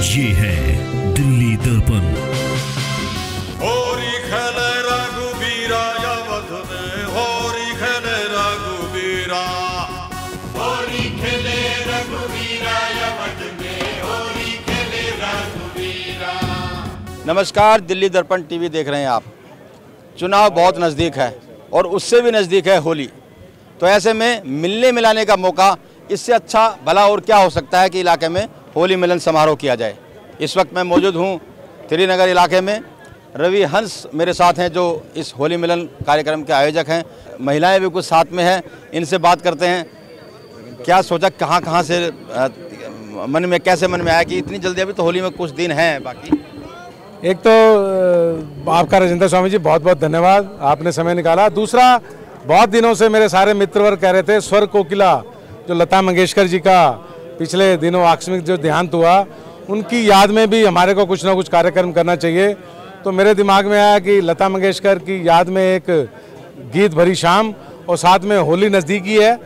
ये है दिल्ली दर्पण। होरी खेले रघुबीरा अवध में, होरी खेले रघुबीरा, होरी खेले रघुबीरा अवध में, होरी खेले रघुबीरा। नमस्कार, दिल्ली दर्पण टीवी देख रहे हैं आप। चुनाव बहुत नज़दीक है और उससे भी नज़दीक है होली। तो ऐसे में मिलने मिलाने का मौका, इससे अच्छा भला और क्या हो सकता है कि इलाके में होली मिलन समारोह किया जाए। इस वक्त मैं मौजूद हूँ त्रिनगर इलाके में। रवि हंस मेरे साथ हैं जो इस होली मिलन कार्यक्रम के आयोजक हैं। महिलाएं भी कुछ साथ में हैं, इनसे बात करते हैं। क्या सोचा, कहाँ से मन में, कैसे मन में आया कि इतनी जल्दी, अभी तो होली में कुछ दिन हैं बाकी। एक तो आपका राजेंद्र स्वामी जी बहुत बहुत धन्यवाद, आपने समय निकाला। दूसरा, बहुत दिनों से मेरे सारे मित्रवर्ग कह रहे थे स्वर कोकिला जो लता मंगेशकर जी का पिछले दिनों आकस्मिक जो देहांत हुआ, उनकी याद में भी हमारे को कुछ ना कुछ कार्यक्रम करना चाहिए। तो मेरे दिमाग में आया कि लता मंगेशकर की याद में एक गीत भरी शाम, और साथ में होली नज़दीकी है,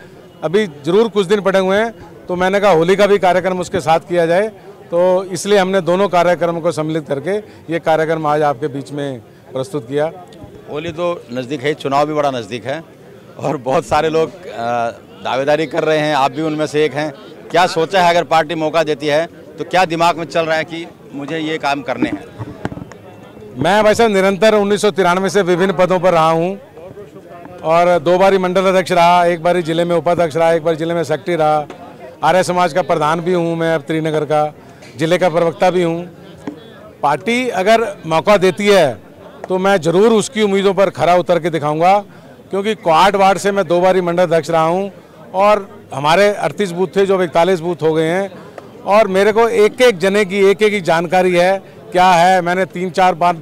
अभी जरूर कुछ दिन पड़े हुए हैं, तो मैंने कहा होली का भी कार्यक्रम उसके साथ किया जाए। तो इसलिए हमने दोनों कार्यक्रमों को सम्मिलित करके ये कार्यक्रम आज आपके बीच में प्रस्तुत किया। होली तो नज़दीक है, चुनाव भी बड़ा नज़दीक है और बहुत सारे लोग दावेदारी कर रहे हैं, आप भी उनमें से एक हैं। क्या सोचा है, अगर पार्टी मौका देती है तो क्या दिमाग में चल रहा है कि मुझे ये काम करने हैं? मैं वैसे निरंतर 1993 से विभिन्न पदों पर रहा हूँ और 2 बारी मंडल अध्यक्ष रहा, 1 बारी जिले में उपाध्यक्ष रहा, 1 बार जिले में सेक्रेटरी रहा। आर्य समाज का प्रधान भी हूँ मैं, अब त्रिनगर का जिले का प्रवक्ता भी हूँ। पार्टी अगर मौका देती है तो मैं ज़रूर उसकी उम्मीदों पर खरा उतर के दिखाऊंगा, क्योंकि क्वाड वार्ड से मैं 2 बारी मंडल अध्यक्ष रहा हूँ और हमारे 38 बूथ थे जो 41 बूथ हो गए हैं, और मेरे को एक एक जने की एक एक जानकारी है क्या है। मैंने 3-4 बार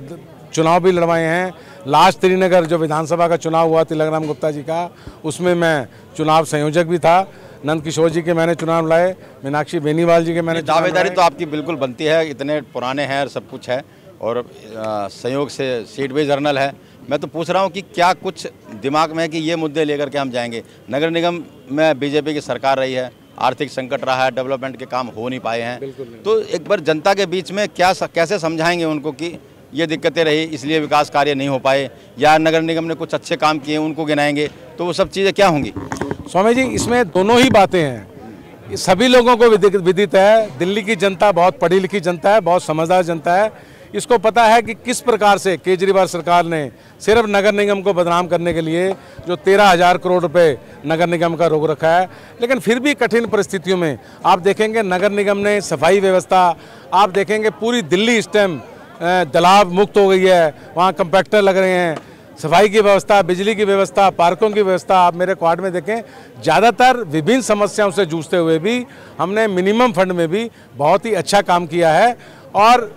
चुनाव भी लड़वाए हैं। लास्ट त्रिनगर जो विधानसभा का चुनाव हुआ तिलकराम गुप्ता जी का, उसमें मैं चुनाव संयोजक भी था। नंद किशोर जी के मैंने चुनाव लाए, मीनाक्षी बेनीवाल जी के मैंने। दावेदारी तो आपकी बिल्कुल बनती है, इतने पुराने हैं और सब कुछ है, और संयोग से सीट भी जर्नल है। मैं तो पूछ रहा हूँ कि क्या कुछ दिमाग में है कि ये मुद्दे लेकर के हम जाएंगे? नगर निगम में बीजेपी की सरकार रही है, आर्थिक संकट रहा है, डेवलपमेंट के काम हो नहीं पाए हैं, तो एक बार जनता के बीच में कैसे समझाएंगे उनको कि ये दिक्कतें रही इसलिए विकास कार्य नहीं हो पाए, या नगर निगम ने कुछ अच्छे काम किए उनको गिनाएंगे, तो वो सब चीज़ें क्या होंगी? स्वामी जी, इसमें दोनों ही बातें हैं। सभी लोगों को विदित है, दिल्ली की जनता बहुत पढ़ी लिखी जनता है, बहुत समझदार जनता है। इसको पता है कि किस प्रकार से केजरीवाल सरकार ने सिर्फ नगर निगम को बदनाम करने के लिए जो 13,000 करोड़ रुपए नगर निगम का रोक रखा है। लेकिन फिर भी कठिन परिस्थितियों में आप देखेंगे नगर निगम ने सफाई व्यवस्था, आप देखेंगे पूरी दिल्ली इस टाइम जलाभ मुक्त हो गई है, वहाँ कंपैक्टर लग रहे हैं, सफाई की व्यवस्था, बिजली की व्यवस्था, पार्कों की व्यवस्था। आप मेरे क्वार्ड में देखें, ज़्यादातर विभिन्न समस्याओं से जूझते हुए भी हमने मिनिमम फंड में भी बहुत ही अच्छा काम किया है। और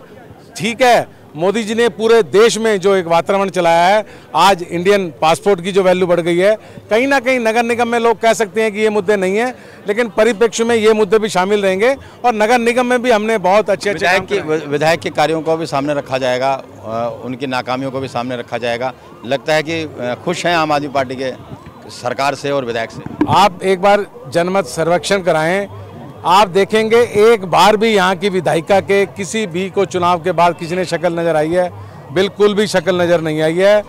ठीक है, मोदी जी ने पूरे देश में जो एक वातावरण चलाया है, आज इंडियन पासपोर्ट की जो वैल्यू बढ़ गई है, कहीं ना कहीं नगर निगम में लोग कह सकते हैं कि ये मुद्दे नहीं है, लेकिन परिप्रेक्ष्य में ये मुद्दे भी शामिल रहेंगे। और नगर निगम में भी हमने बहुत अच्छे विधायक के कार्यों को भी सामने रखा जाएगा, उनकी नाकामियों को भी सामने रखा जाएगा। लगता है कि खुश हैं आम आदमी पार्टी के सरकार से और विधायक से? आप एक बार जनमत सर्वेक्षण कराएं, आप देखेंगे एक बार भी यहाँ की विधायिका के किसी भी को चुनाव के बाद किसी ने शक्ल नजर आई है? बिल्कुल भी शक्ल नजर नहीं आई है।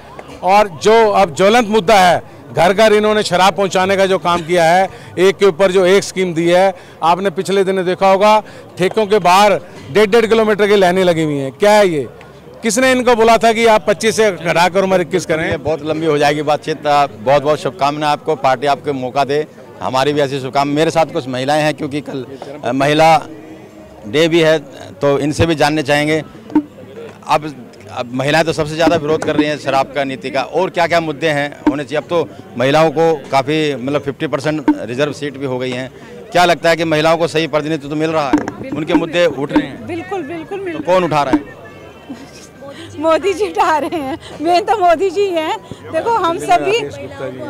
और जो अब ज्वलंत मुद्दा है, घर घर इन्होंने शराब पहुँचाने का जो काम किया है, एक के ऊपर जो एक स्कीम दी है, आपने पिछले दिनों देखा होगा, ठेकों के बाहर 1.5 किलोमीटर की लाइनें लगी हुई हैं। क्या है ये? किसने इनको बोला था कि आप 25 से घटाकर उम्र 21 करें? बहुत लंबी हो जाएगी बातचीत। बहुत बहुत शुभकामनाएं आपको, पार्टी आपको मौका दे, हमारी भी ऐसी शुभकामनाएं। मेरे साथ कुछ महिलाएं हैं, क्योंकि कल महिला डे भी है, तो इनसे भी जानने चाहेंगे। अब महिलाएं तो सबसे ज़्यादा विरोध कर रही हैं शराब का नीति का, और क्या क्या मुद्दे हैं होने चाहिए? अब तो महिलाओं को काफ़ी 50% रिजर्व सीट भी हो गई हैं। क्या लगता है कि महिलाओं को सही प्रतिनिधित्व तो मिल रहा है, उनके मुद्दे उठ रहे हैं? बिल्कुल बिल्कुल मिल। तो कौन उठा रहा है? मोदी जी उठा रहे हैं, मेन तो मोदी जी हैं। देखो हम सभी,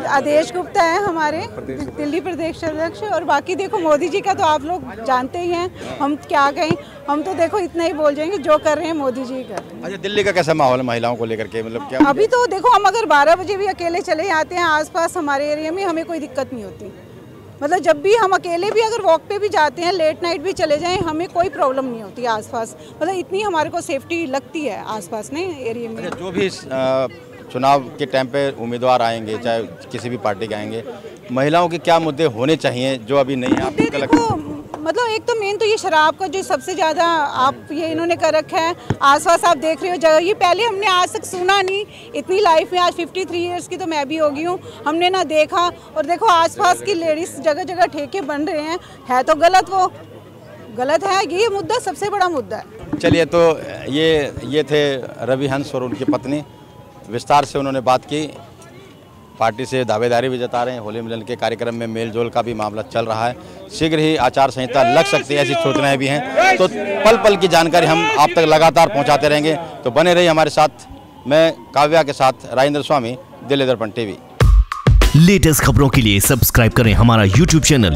आदेश गुप्ता है हमारे दिल्ली प्रदेश अध्यक्ष, और बाकी देखो मोदी जी का तो आप लोग जानते ही हैं, हम क्या कहें, हम तो देखो इतना ही बोल जाएंगे, जो कर रहे हैं मोदी जी कर रहे हैं। अच्छा, दिल्ली का कैसा माहौल है महिलाओं को लेकर के, मतलब क्या? अभी तो देखो हम अगर 12 बजे भी अकेले चले जाते हैं आसपास हमारे एरिया में, हमें कोई दिक्कत नहीं होती। मतलब जब भी हम अकेले भी अगर वॉक पे भी जाते हैं, लेट नाइट भी चले जाएं, हमें कोई प्रॉब्लम नहीं होती आसपास। मतलब इतनी हमारे को सेफ्टी लगती है आसपास ने एरिया में। जो भी चुनाव के टाइम पे उम्मीदवार आएंगे, चाहे किसी भी पार्टी के आएंगे, महिलाओं के क्या मुद्दे होने चाहिए जो अभी नहीं है आपको क्या लगता है? मतलब एक तो मेन तो ये शराब का जो सबसे ज़्यादा आप ये इन्होंने कर रखा है। आसपास आप देख रहे हो जगह, ये पहले हमने आज तक सुना नहीं इतनी लाइफ में। आज 53 इयर्स की तो मैं भी हो गई हूँ, हमने ना देखा। और देखो आसपास की लेडीज़ जगह जगह ठेके बन रहे हैं, है तो गलत, वो गलत है। ये मुद्दा सबसे बड़ा मुद्दा है। चलिए, तो ये थे रवि हंस और उनकी पत्नी, विस्तार से उन्होंने बात की। पार्टी से दावेदारी भी जता रहे हैं। होली मिलन के कार्यक्रम में मेल जोल का भी मामला चल रहा है। शीघ्र ही आचार संहिता लग सकती है, ऐसी सूचनाएं भी हैं। तो पल पल की जानकारी हम आप तक लगातार पहुंचाते रहेंगे। तो बने रहिए हमारे साथ। मैं काव्या के साथ राजेंद्र स्वामी, दिल्ली दर्पण टीवी। लेटेस्ट खबरों के लिए सब्सक्राइब करें हमारा YouTube चैनल